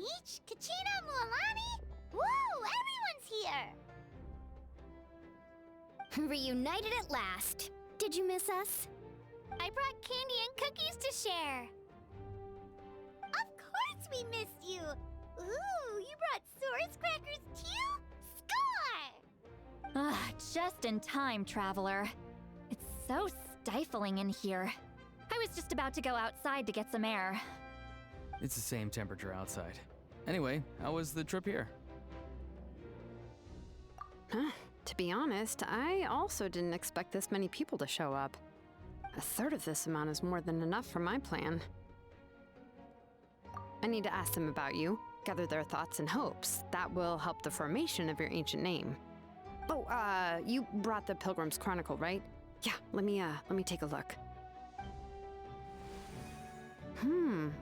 Meech, Kachina, Mualani? Woo, everyone's here! Reunited at last. Did you miss us? I brought candy and cookies to share. Of course we missed you. Ooh, you brought Source crackers too? Score! Just in time, traveler. It's so stifling in here. I was just about to go outside to get some air. It's the same temperature outside. Anyway, how was the trip here? To be honest, I also didn't expect this many people to show up. A third of this amount is more than enough for my plan. I need to ask them about you, gather their thoughts and hopes. That will help the formation of your ancient name. Oh, you brought the Pilgrim's Chronicle, right? Yeah, let me take a look.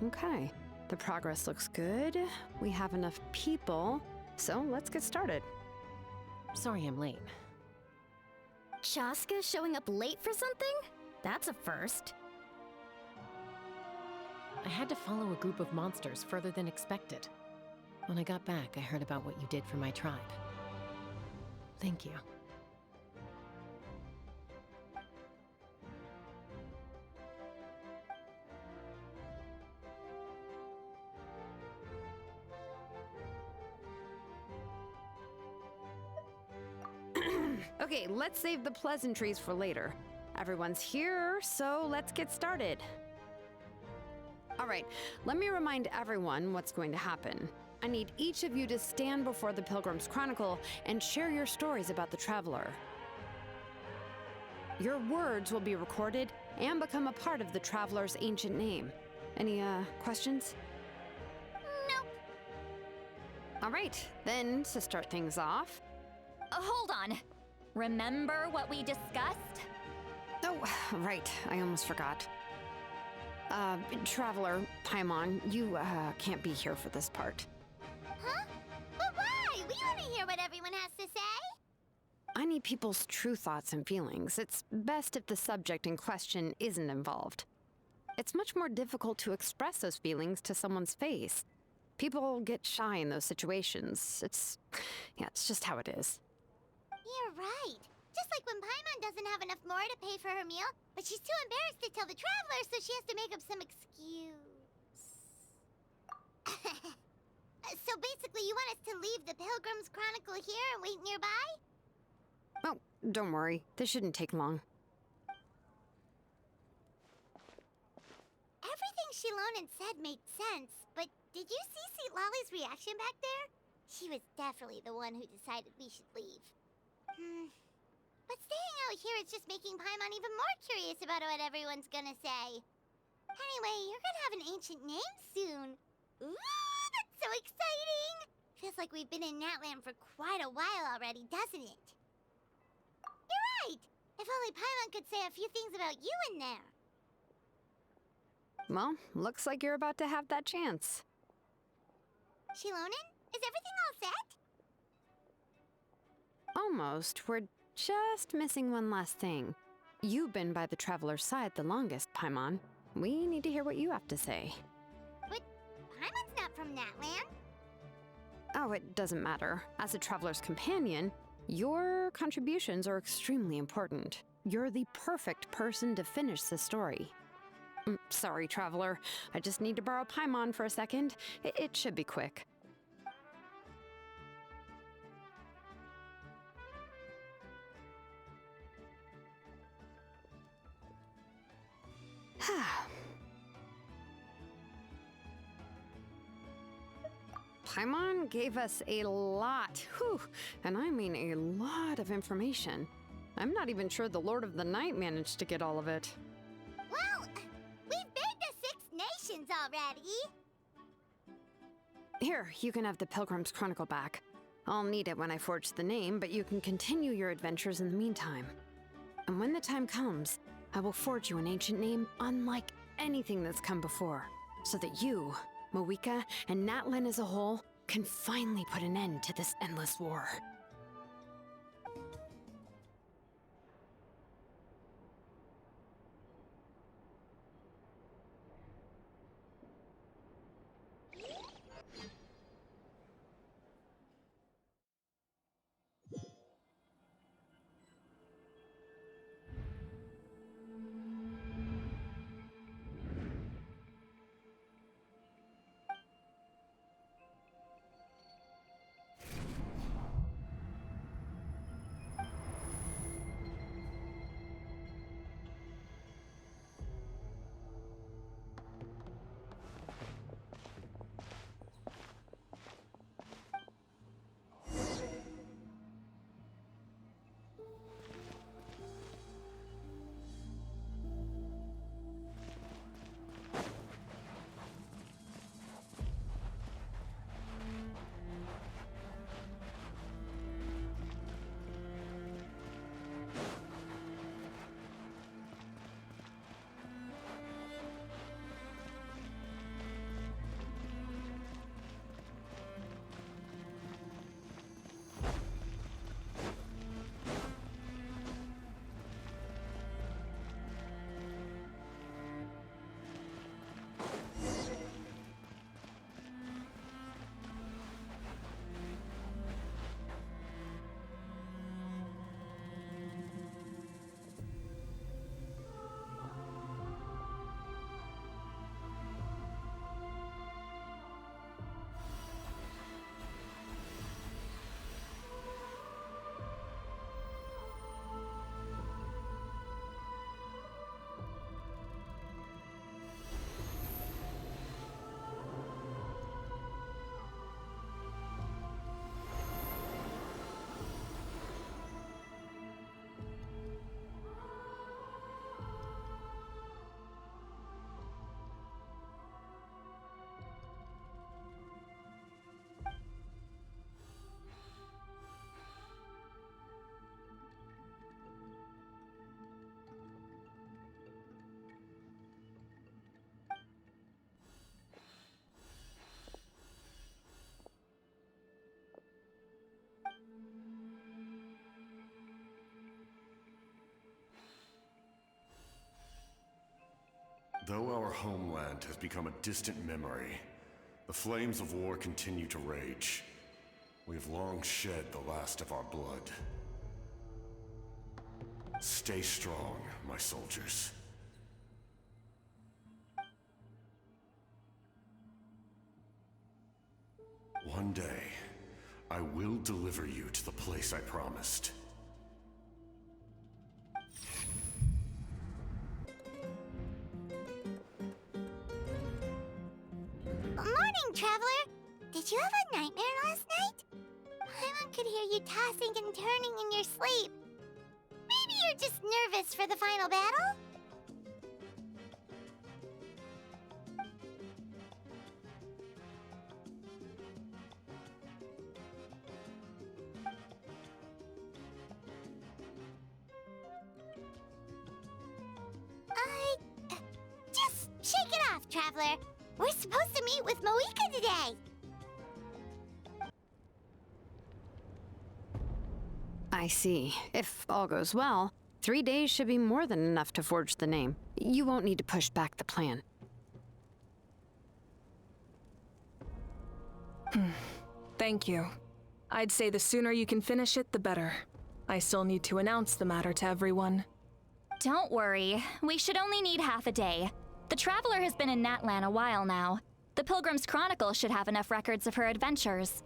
Okay. The progress looks good. We have enough people, so let's get started. Sorry I'm late. Chaska showing up late for something? That's a first. I had to follow a group of monsters further than expected. When I got back, I heard about what you did for my tribe. Thank you. Okay, let's save the pleasantries for later. Everyone's here, so let's get started. All right, let me remind everyone what's going to happen. I need each of you to stand before the Pilgrim's Chronicle and share your stories about the traveler. Your words will be recorded and become a part of the traveler's ancient name. Any, questions? Nope. All right, then to start things off. Hold on. Remember what we discussed? Oh, right, I almost forgot. Traveler, Paimon, you, can't be here for this part. Huh? But why? We want to hear what everyone has to say. I need people's true thoughts and feelings. It's best if the subject in question isn't involved. It's much more difficult to express those feelings to someone's face. People get shy in those situations. It's just how it is. You're right. Just like when Paimon doesn't have enough more to pay for her meal, but she's too embarrassed to tell the traveler, so she has to make up some excuse. So basically, you want us to leave the Pilgrim's Chronicle here and wait nearby? Oh, don't worry. This shouldn't take long. Everything Shilonen said made sense, but did you see Sweet Lolly's reaction back there? She was definitely the one who decided we should leave. But staying out here is just making Paimon even more curious about what everyone's gonna say. Anyway, you're gonna have an ancient name soon. Ooh, that's so exciting! Feels like we've been in Natland for quite a while already, doesn't it? You're right! If only Paimon could say a few things about you in there. Well, looks like you're about to have that chance. Shilonen, is everything all set? Almost. We're just missing one last thing. You've been by the traveler's side the longest, Paimon. We need to hear what you have to say. But Paimon's not from Natland. Oh, it doesn't matter. As a traveler's companion, your contributions are extremely important. You're the perfect person to finish the story. Sorry, traveler. I just need to borrow Paimon for a second. It should be quick. Paimon gave us a lot, and I mean a lot of information. I'm not even sure the Lord of the Night managed to get all of it. Well, we've been to 6 nations already. Here, you can have the Pilgrim's Chronicle back. I'll need it when I forge the name, but you can continue your adventures in the meantime. And when the time comes, I will forge you an ancient name unlike anything that's come before, so that you, Moeka, and Natlan as a whole can finally put an end to this endless war. Though our homeland has become a distant memory, the flames of war continue to rage. We have long shed the last of our blood. Stay strong, my soldiers. One day, I will deliver you to the place I promised. Morning, Traveler! Did you have a nightmare last night? Paimon could hear you tossing and turning in your sleep. Maybe you're just nervous for the final battle? Just shake it off, Traveler. We're supposed to meet with Moika today. I see. If all goes well, 3 days should be more than enough to forge the name. You won't need to push back the plan. Thank you. I'd say the sooner you can finish it, the better. I still need to announce the matter to everyone. Don't worry, we should only need half a day. The Traveler has been in Natlan a while now. The Pilgrim's Chronicle should have enough records of her adventures.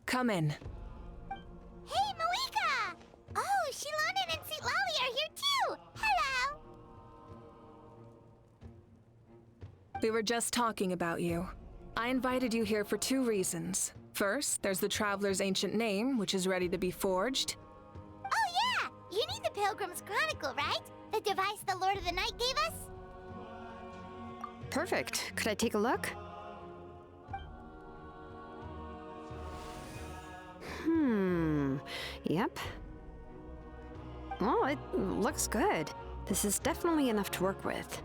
Come in. Hey, Moika! Oh, Shilonen and St. Lolly are here too! Hello! We were just talking about you. I invited you here for 2 reasons. First, there's the Traveler's ancient name, which is ready to be forged. Oh yeah! You need the Pilgrim's Chronicle, right? The device the Lord of the Night gave us? Perfect. Could I take a look? Yep. Well, it looks good. This is definitely enough to work with.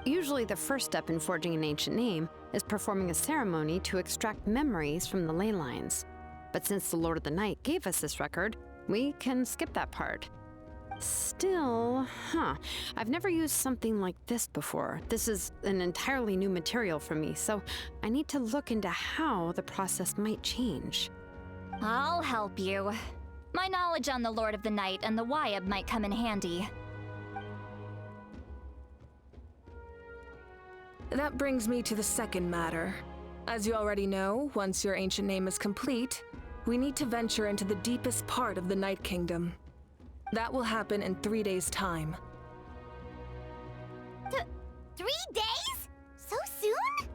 Usually the first step in forging an ancient name is performing a ceremony to extract memories from the ley lines. But since the Lord of the Night gave us this record, we can skip that part. Still, I've never used something like this before. This is an entirely new material for me, so I need to look into how the process might change. I'll help you. My knowledge on the Lord of the Night and the Wyab might come in handy. That brings me to the second matter. As you already know, once your ancient name is complete, we need to venture into the deepest part of the Night Kingdom. That will happen in 3 days' time. 3 days? So soon?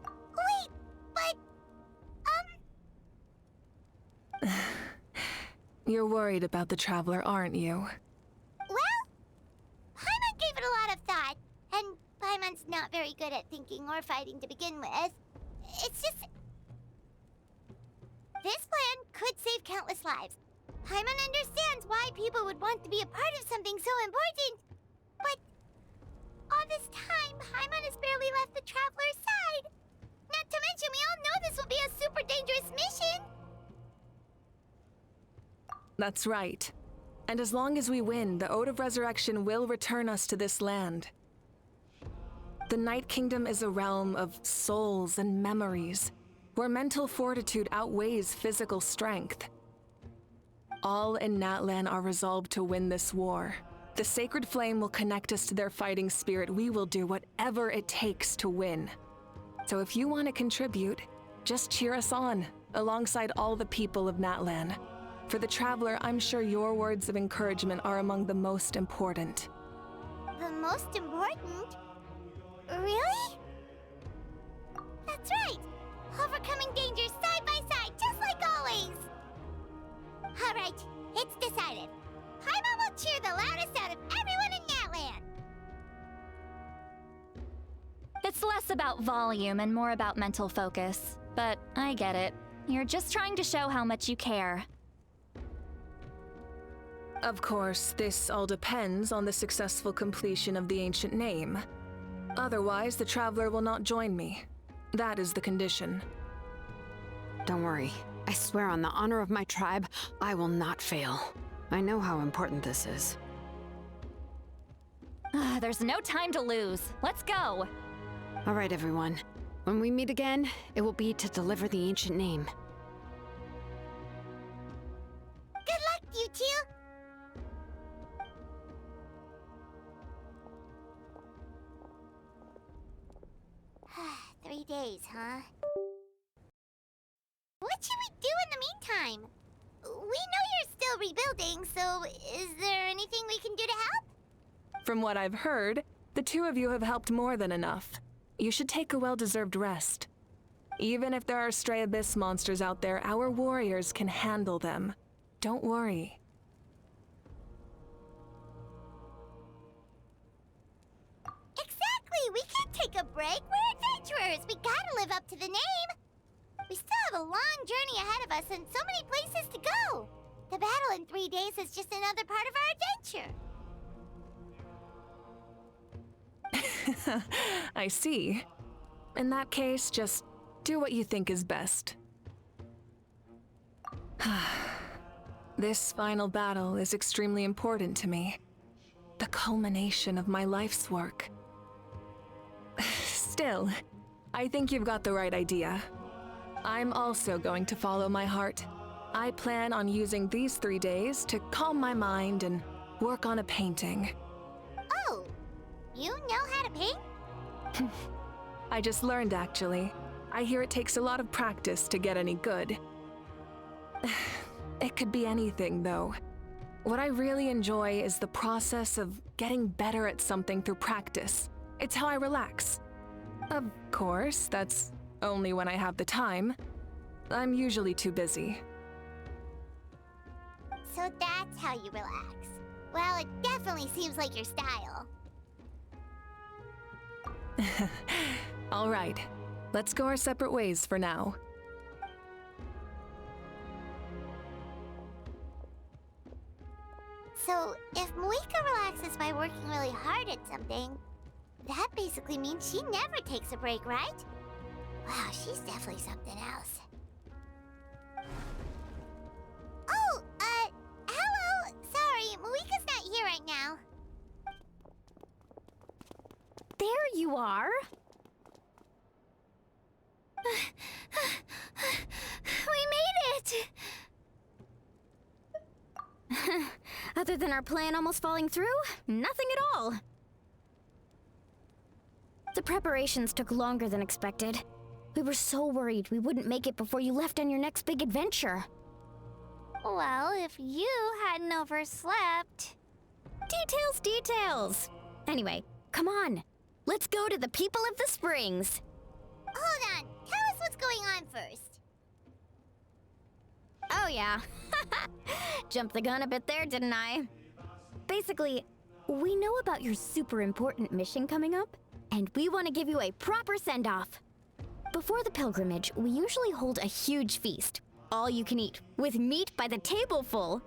Wait, but... You're worried about the Traveler, aren't you? Well, Paimon gave it a lot of thought, and Paimon's not very good at thinking or fighting to begin with. It's just... This plan could save countless lives. Paimon understands why people would want to be a part of something so important. But all this time, Paimon has barely left the Traveler's side. Not to mention, we all know this will be a super dangerous mission. That's right. And as long as we win, the Ode of Resurrection will return us to this land. The Night Kingdom is a realm of souls and memories, where mental fortitude outweighs physical strength. All in Natlan are resolved to win this war. The sacred flame will connect us to their fighting spirit. We will do whatever it takes to win. So if you want to contribute, just cheer us on, alongside all the people of Natlan. For the Traveler, I'm sure your words of encouragement are among the most important. The most important? Really? That's right! Overcoming dangers side by side, just like always! Alright, it's decided. Paimon will cheer the loudest out of everyone in Natlan! It's less about volume and more about mental focus. But I get it. You're just trying to show how much you care. Of course, this all depends on the successful completion of the ancient name. Otherwise, the Traveler will not join me. That is the condition. Don't worry. I swear on the honor of my tribe, I will not fail. I know how important this is. There's no time to lose. Let's go. All right, everyone. When we meet again, it will be to deliver the ancient name. Good luck, you two! 3 days, huh? What should we do in the meantime? We know you're still rebuilding, so is there anything we can do to help? From what I've heard, the two of you have helped more than enough. You should take a well-deserved rest. Even if there are stray abyss monsters out there, our warriors can handle them. Don't worry. Exactly! We can't take a break. We're adventurers. We gotta live up to the name. We still have a long journey ahead of us and so many places to go. The battle in 3 days is just another part of our adventure. I see. In that case, just do what you think is best. This final battle is extremely important to me. The culmination of my life's work. Still, I think you've got the right idea. I'm also going to follow my heart. I plan on using these 3 days to calm my mind and work on a painting. Oh, you know how to paint? I just learned, actually. I hear it takes a lot of practice to get any good. It could be anything, though. What I really enjoy is the process of getting better at something through practice. It's how I relax. Of course, that's only when I have the time. I'm usually too busy. So that's how you relax. Well, it definitely seems like your style. All right, let's go our separate ways for now. So, if Moika relaxes by working really hard at something, that basically means she never takes a break, right? Wow, she's definitely something else. Oh, hello! Sorry, Moika's not here right now. There you are. We made it! Other than our plan almost falling through, nothing at all. The preparations took longer than expected. We were so worried we wouldn't make it before you left on your next big adventure. Well, if you hadn't overslept... Details! Anyway, come on. Let's go to the people of the springs. Hold on, tell us what's going on first. Oh yeah. Jumped the gun a bit there, didn't I? Basically, we know about your super important mission coming up, and we want to give you a proper send-off. Before the pilgrimage, we usually hold a huge feast, all you can eat, with meat by the tableful.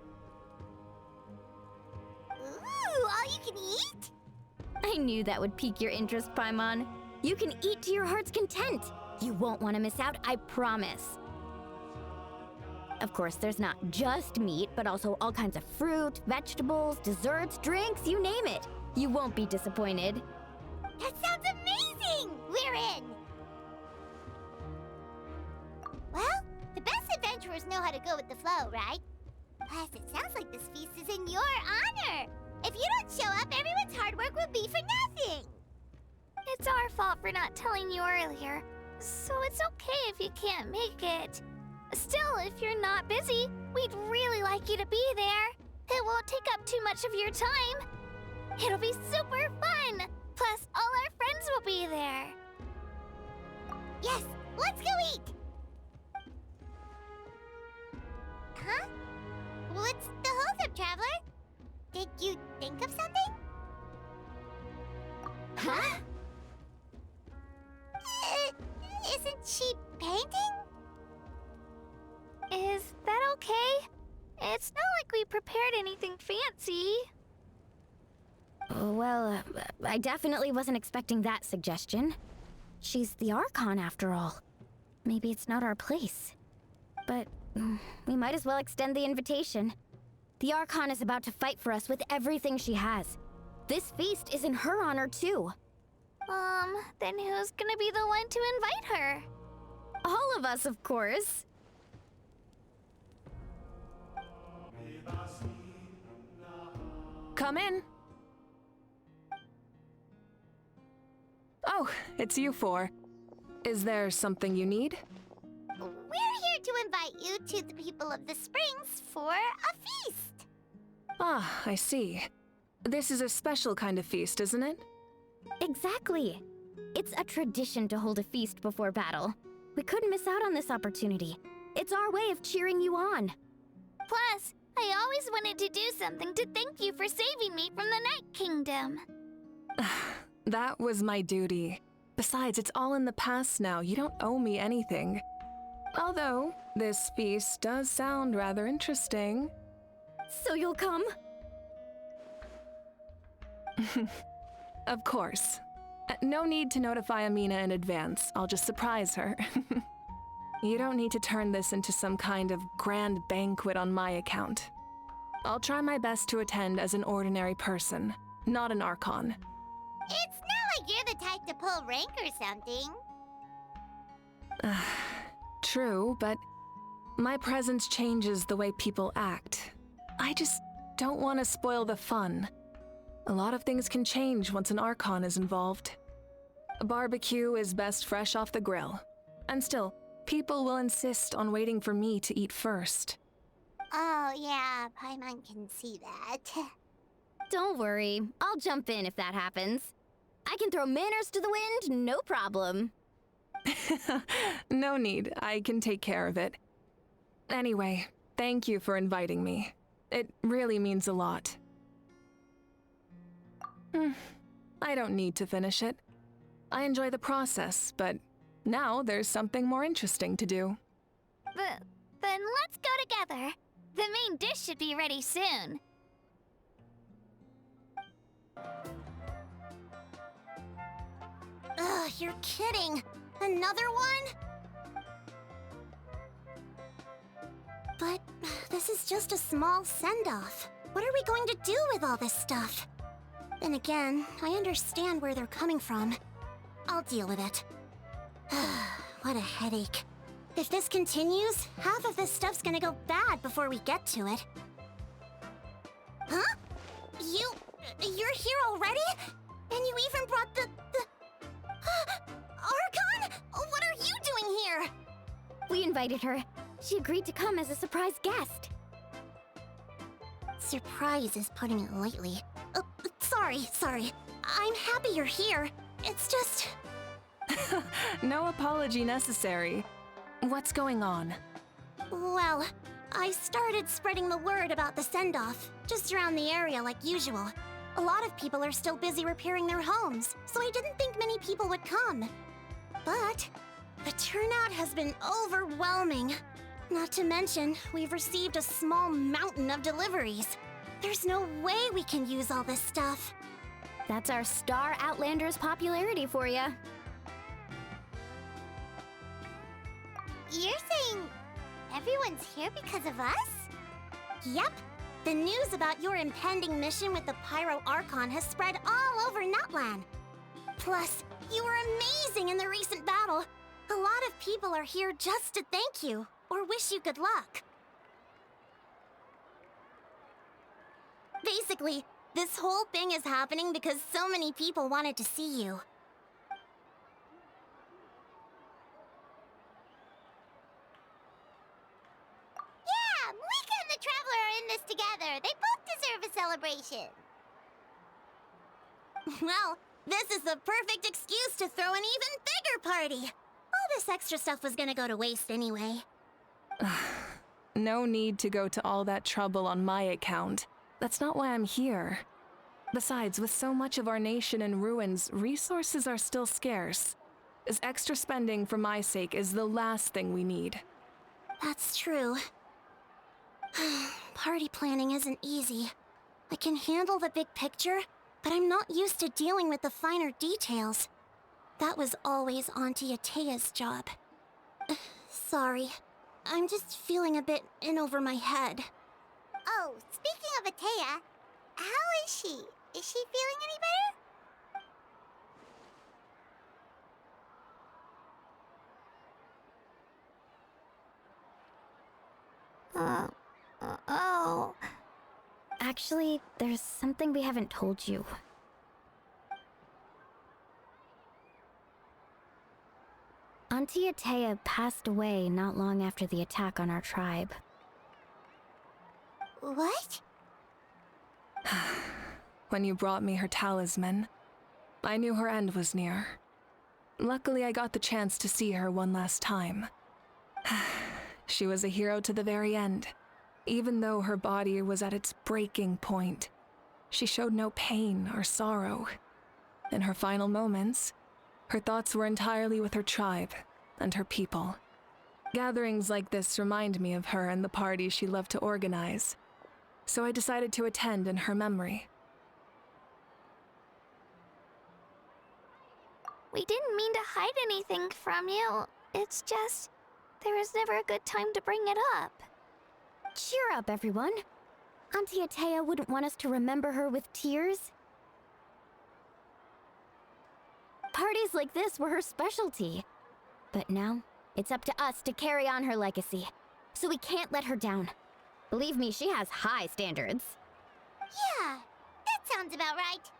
Ooh, all you can eat? I knew that would pique your interest, Paimon. You can eat to your heart's content. You won't want to miss out, I promise. Of course, there's not just meat, but also all kinds of fruit, vegetables, desserts, drinks, you name it. You won't be disappointed. That sounds amazing! We're in! Well, the best adventurers know how to go with the flow, right? Plus, it sounds like this feast is in your honor. If you don't show up, everyone's hard work will be for nothing. It's our fault for not telling you earlier, so it's okay if you can't make it. Still, if you're not busy, we'd really like you to be there. It won't take up too much of your time. It'll be super fun! Plus, all our friends will be there. Yes, let's go eat! Huh? What's the holdup, Traveler? Did you think of something? Huh? Isn't she painting? Is that okay? It's not like we prepared anything fancy. Well, I definitely wasn't expecting that suggestion. She's the Archon, after all. Maybe it's not our place. But we might as well extend the invitation. The Archon is about to fight for us with everything she has. This feast is in her honor, too. Then who's gonna be the one to invite her? All of us, of course. Come in. Oh, it's you four. Is there something you need? We're here to invite you to the people of the Springs for a feast. Ah, I see. This is a special kind of feast, isn't it? Exactly. It's a tradition to hold a feast before battle. We couldn't miss out on this opportunity. It's our way of cheering you on. Plus, I always wanted to do something to thank you for saving me from the Night Kingdom. That was my duty. Besides, it's all in the past now. You don't owe me anything. Although, this feast does sound rather interesting. So you'll come? Of course. No need to notify Amina in advance. I'll just surprise her. You don't need to turn this into some kind of grand banquet on my account. I'll try my best to attend as an ordinary person, not an Archon. It's not like you're the type to pull rank or something. True, but my presence changes the way people act. I just don't want to spoil the fun. A lot of things can change once an Archon is involved. A barbecue is best fresh off the grill. And still, people will insist on waiting for me to eat first. Oh, yeah, Paimon can see that. Don't worry. I'll jump in if that happens. I can throw manners to the wind, no problem. No need. I can take care of it. Anyway, thank you for inviting me. It really means a lot. I don't need to finish it. I enjoy the process, but now there's something more interesting to do. Then let's go together. The main dish should be ready soon. Ugh, you're kidding. Another one? But this is just a small send-off. What are we going to do with all this stuff? Then again, I understand where they're coming from. I'll deal with it. What a headache. If this continues, half of this stuff's gonna go bad before we get to it. Huh? You're here already? And you even brought the... Archon? What are you doing here? We invited her. She agreed to come as a surprise guest. Surprise is putting it lightly. Sorry. I'm happy you're here. It's just... No apology necessary. What's going on? Well, I started spreading the word about the send-off, just around the area like usual. A lot of people are still busy repairing their homes, so I didn't think many people would come. But the turnout has been overwhelming. Not to mention, we've received a small mountain of deliveries. There's no way we can use all this stuff. That's our Star Outlander's popularity for ya. You're saying everyone's here because of us? Yep. The news about your impending mission with the Pyro Archon has spread all over Nutland. Plus, you were amazing in the recent battle. A lot of people are here just to thank you, or wish you good luck. Basically, this whole thing is happening because so many people wanted to see you. Yeah, Malika and the Traveler are in this together. They both deserve a celebration. Well, this is the perfect excuse to throw an even bigger party. All this extra stuff was gonna go to waste anyway. No need to go to all that trouble on my account. That's not why I'm here. Besides, with so much of our nation in ruins, resources are still scarce. This extra spending for my sake is the last thing we need. That's true. Party planning isn't easy. I can handle the big picture, but I'm not used to dealing with the finer details. That was always Auntie Atea's job. Sorry. I'm just feeling a bit in over my head. Oh, speaking of Atea, how is she? Is she feeling any better? Oh. Actually, there's something we haven't told you. Auntie Atea passed away not long after the attack on our tribe. What? When you brought me her talisman, I knew her end was near. Luckily, I got the chance to see her one last time. She was a hero to the very end. Even though her body was at its breaking point, she showed no pain or sorrow. In her final moments, her thoughts were entirely with her tribe and her people. Gatherings like this remind me of her and the parties she loved to organize, so I decided to attend in her memory. We didn't mean to hide anything from you. It's just, there was never a good time to bring it up. Cheer up, everyone. Auntie Atea wouldn't want us to remember her with tears. Parties like this were her specialty. But now, it's up to us to carry on her legacy. So we can't let her down. Believe me, she has high standards. Yeah, that sounds about right.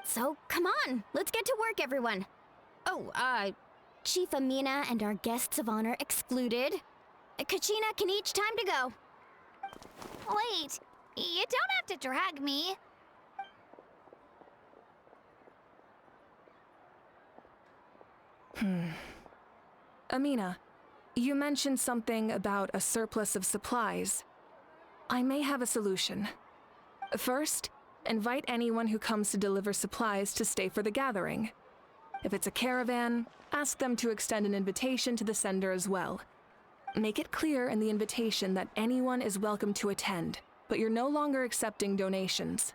So, come on, let's get to work, everyone. Oh, Chief Amina and our guests of honor excluded. Kachina can each time to go. Wait, you don't have to drag me. Amina, you mentioned something about a surplus of supplies. I may have a solution. First, invite anyone who comes to deliver supplies to stay for the gathering. If it's a caravan, ask them to extend an invitation to the sender as well. Make it clear in the invitation that anyone is welcome to attend, but you're no longer accepting donations.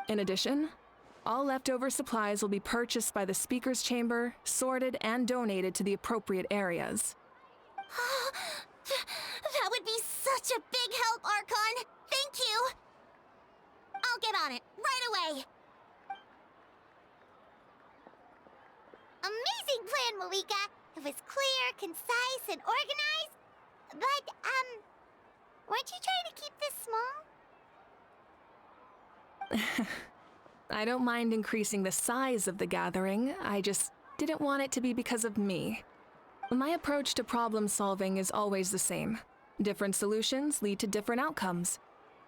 In addition, all leftover supplies will be purchased by the speaker's chamber, sorted, and donated to the appropriate areas. That would be such a big help, Archon. Thank you. I'll get on it right away. Amazing plan, Malika. It was clear, concise, and organized. But, weren't you trying to keep this small? I don't mind increasing the size of the gathering, I just didn't want it to be because of me. My approach to problem solving is always the same. Different solutions lead to different outcomes.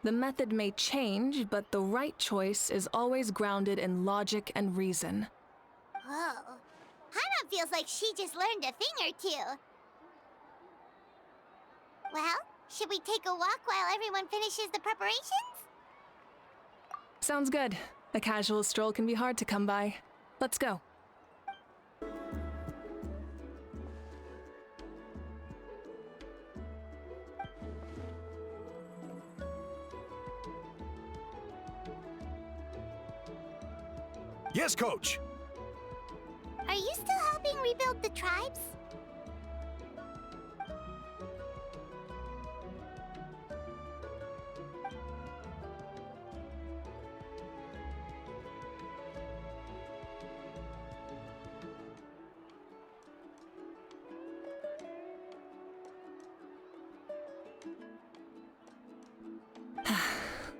The method may change, but the right choice is always grounded in logic and reason. Whoa. Hana feels like she just learned a thing or two. Well, should we take a walk while everyone finishes the preparations? Sounds good. A casual stroll can be hard to come by. Let's go. Yes, Coach. Are you still helping rebuild the tribes?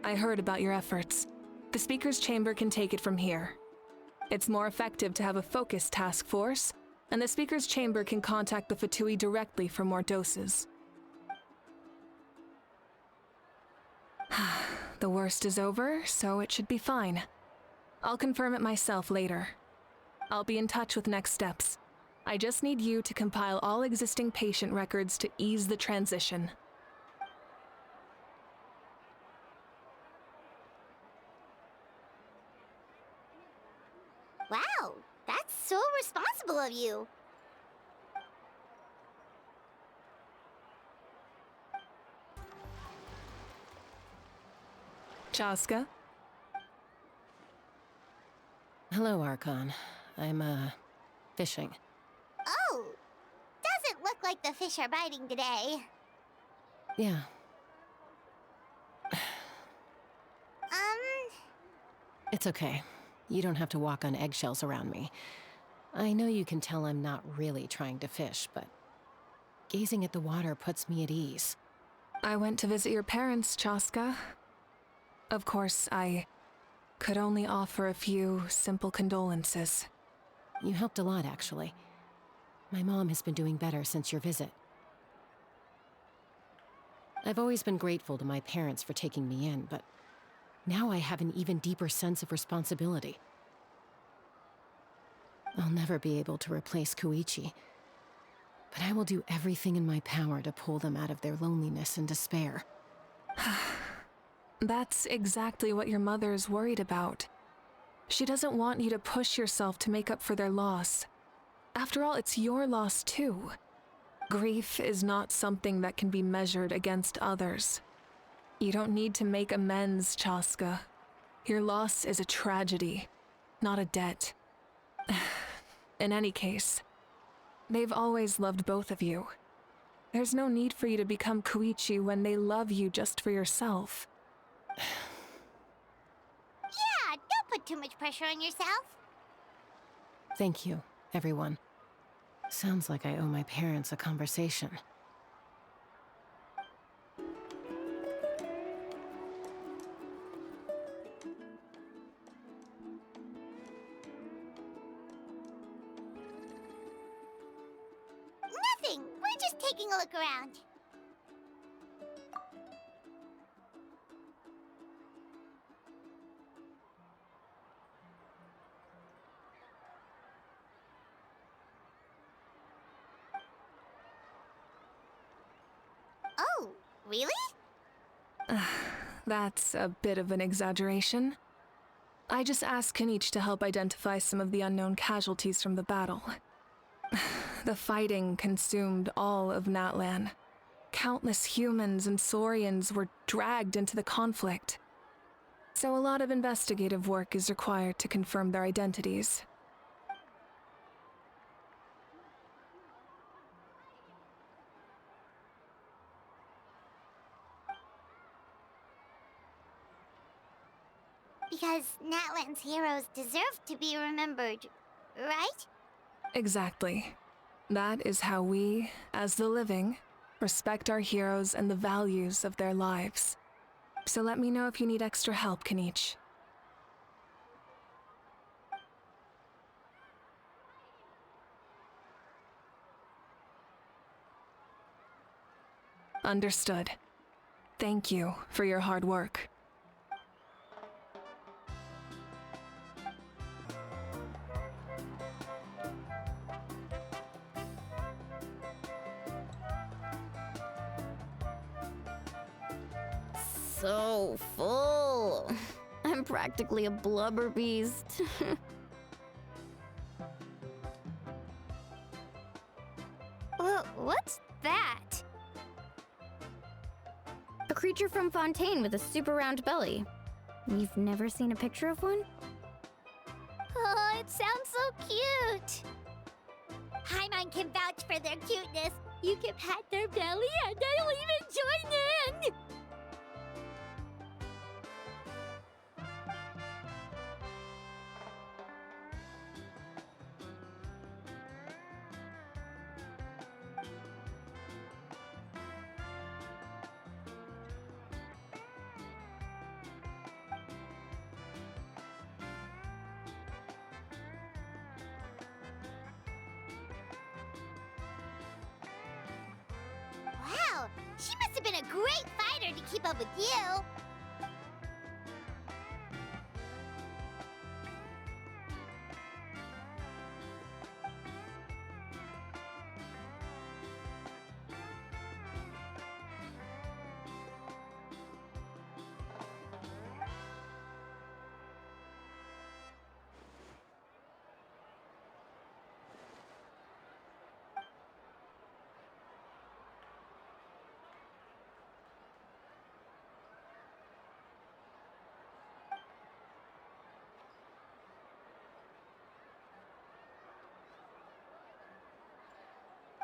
I heard about your efforts. The Speaker's Chamber can take it from here. It's more effective to have a focused task force, and the Speaker's Chamber can contact the Fatui directly for more doses. The worst is over, so it should be fine. I'll confirm it myself later. I'll be in touch with next steps. I just need you to compile all existing patient records to ease the transition. Wow, that's so responsible of you. Chaska? Hello, Archon. I'm, fishing. Oh, doesn't look like the fish are biting today. Yeah, It's okay. You don't have to walk on eggshells around me. I know you can tell I'm not really trying to fish, but gazing at the water puts me at ease. I went to visit your parents, Chaska. Of course, I could only offer a few simple condolences. You helped a lot, actually. My mom has been doing better since your visit. I've always been grateful to my parents for taking me in, but now I have an even deeper sense of responsibility. I'll never be able to replace Koichi, but I will do everything in my power to pull them out of their loneliness and despair. That's exactly what your mother is worried about. She doesn't want you to push yourself to make up for their loss. After all, it's your loss too. Grief is not something that can be measured against others. You don't need to make amends, Chaska. Your loss is a tragedy, not a debt. In any case, they've always loved both of you. There's no need for you to become Koichi when they love you just for yourself. Yeah, don't put too much pressure on yourself. Thank you, everyone. Sounds like I owe my parents a conversation. Nothing. We're just taking a look around. Oh, really? That's a bit of an exaggeration. I just asked Kinich to help identify some of the unknown casualties from the battle. The fighting consumed all of Natlan. Countless humans and Saurians were dragged into the conflict. So a lot of investigative work is required to confirm their identities. Because Natlan's heroes deserve to be remembered, right? Exactly. That is how we, as the living, respect our heroes and the values of their lives. So let me know if you need extra help, Kinich. Understood. Thank you for your hard work. So full. I'm practically a blubber beast. What's that? A creature from Fontaine with a super round belly. You've never seen a picture of one? Oh, it sounds so cute. Paimon can vouch for their cuteness. You can pat their belly and I'll even join in. Wow, she must have been a great fighter to keep up with you.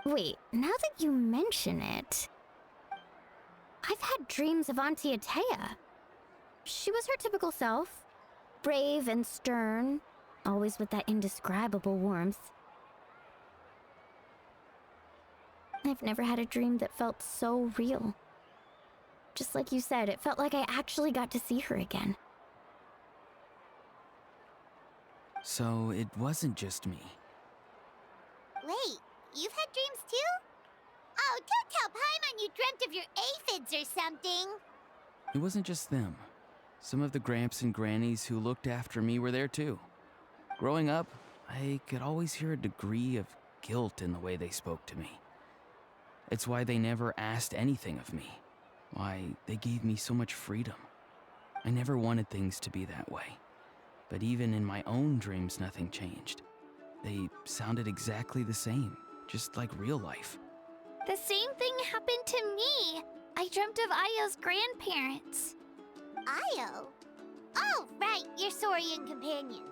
Wait, now that you mention it, I've had dreams of Auntie Atea. She was her typical self, brave and stern, always with that indescribable warmth. I've never had a dream that felt so real. Just like you said, it felt like I actually got to see her again. So it wasn't just me. Wait, you've had dreams too? Oh, don't tell Paimon you dreamt of your aphids or something. It wasn't just them. Some of the Gramps and Grannies who looked after me were there too. Growing up, I could always hear a degree of guilt in the way they spoke to me. It's why they never asked anything of me. Why they gave me so much freedom. I never wanted things to be that way. But even in my own dreams, nothing changed. They sounded exactly the same, just like real life. The same thing happened to me. I dreamt of Ayo's grandparents. Ayo? Oh, right, your Saurian companion.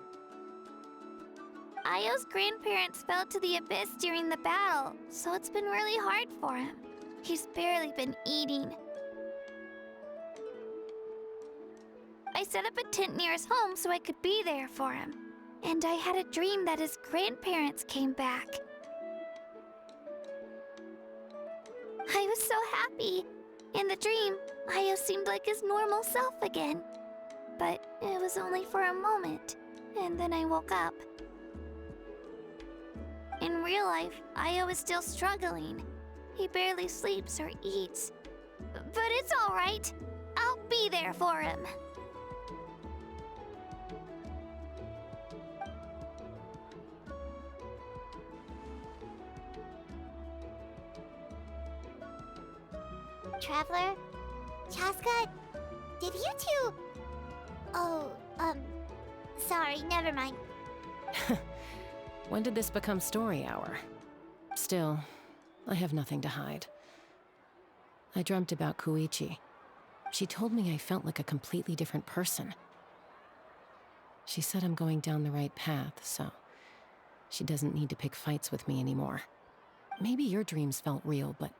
Ayo's grandparents fell to the abyss during the battle, so it's been really hard for him. He's barely been eating. I set up a tent near his home so I could be there for him. And I had a dream that his grandparents came back. I was so happy. In the dream, Ayo seemed like his normal self again. But it was only for a moment, and then I woke up. In real life, Ayo is still struggling. He barely sleeps or eats. But it's all right. I'll be there for him. Traveler? Chaska? Did you two... Oh, sorry, never mind. When did this become story hour? Still, I have nothing to hide. I dreamt about Koichi. She told me I felt like a completely different person. She said I'm going down the right path, so she doesn't need to pick fights with me anymore. Maybe your dreams felt real, but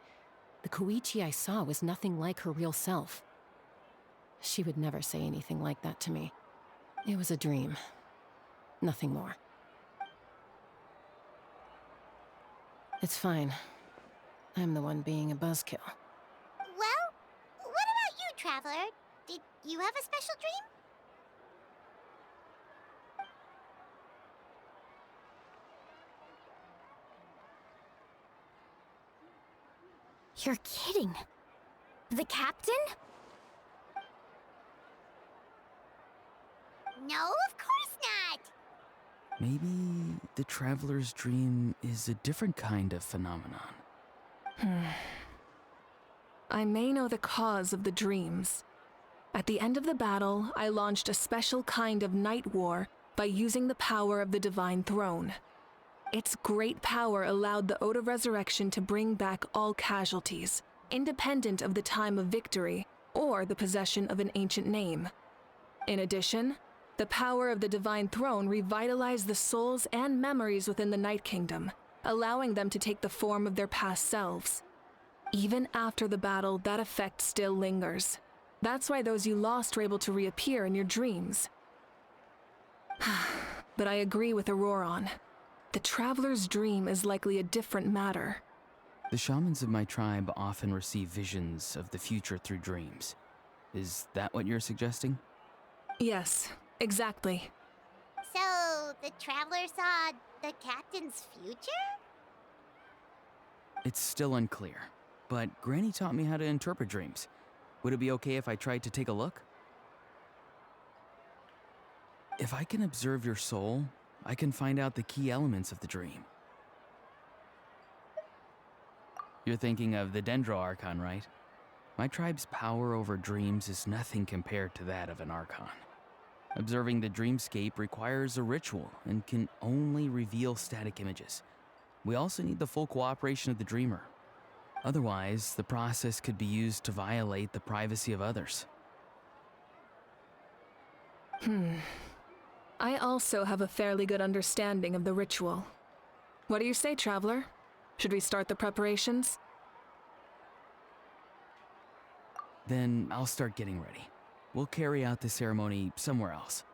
the Koichi I saw was nothing like her real self. She would never say anything like that to me. It was a dream. Nothing more. It's fine. I'm the one being a buzzkill. Well, what about you, Traveler? Did you have a special dream? You're kidding. The captain? No, of course not! Maybe the traveler's dream is a different kind of phenomenon. I may know the cause of the dreams. At the end of the battle, I launched a special kind of night war by using the power of the Divine Throne. Its great power allowed the Ode of Resurrection to bring back all casualties, independent of the time of victory or the possession of an ancient name. In addition, the power of the Divine Throne revitalized the souls and memories within the Night Kingdom, allowing them to take the form of their past selves. Even after the battle, that effect still lingers. That's why those you lost were able to reappear in your dreams. But I agree with Auroron. The Traveler's dream is likely a different matter. The shamans of my tribe often receive visions of the future through dreams. Is that what you're suggesting? Yes, exactly. So, the Traveler saw the captain's future? It's still unclear, but Granny taught me how to interpret dreams. Would it be okay if I tried to take a look? If I can observe your soul, I can find out the key elements of the dream. You're thinking of the Dendro Archon, right? My tribe's power over dreams is nothing compared to that of an Archon. Observing the dreamscape requires a ritual and can only reveal static images. We also need the full cooperation of the dreamer. Otherwise, the process could be used to violate the privacy of others. I also have a fairly good understanding of the ritual. What do you say, Traveler? Should we start the preparations? Then I'll start getting ready. We'll carry out the ceremony somewhere else.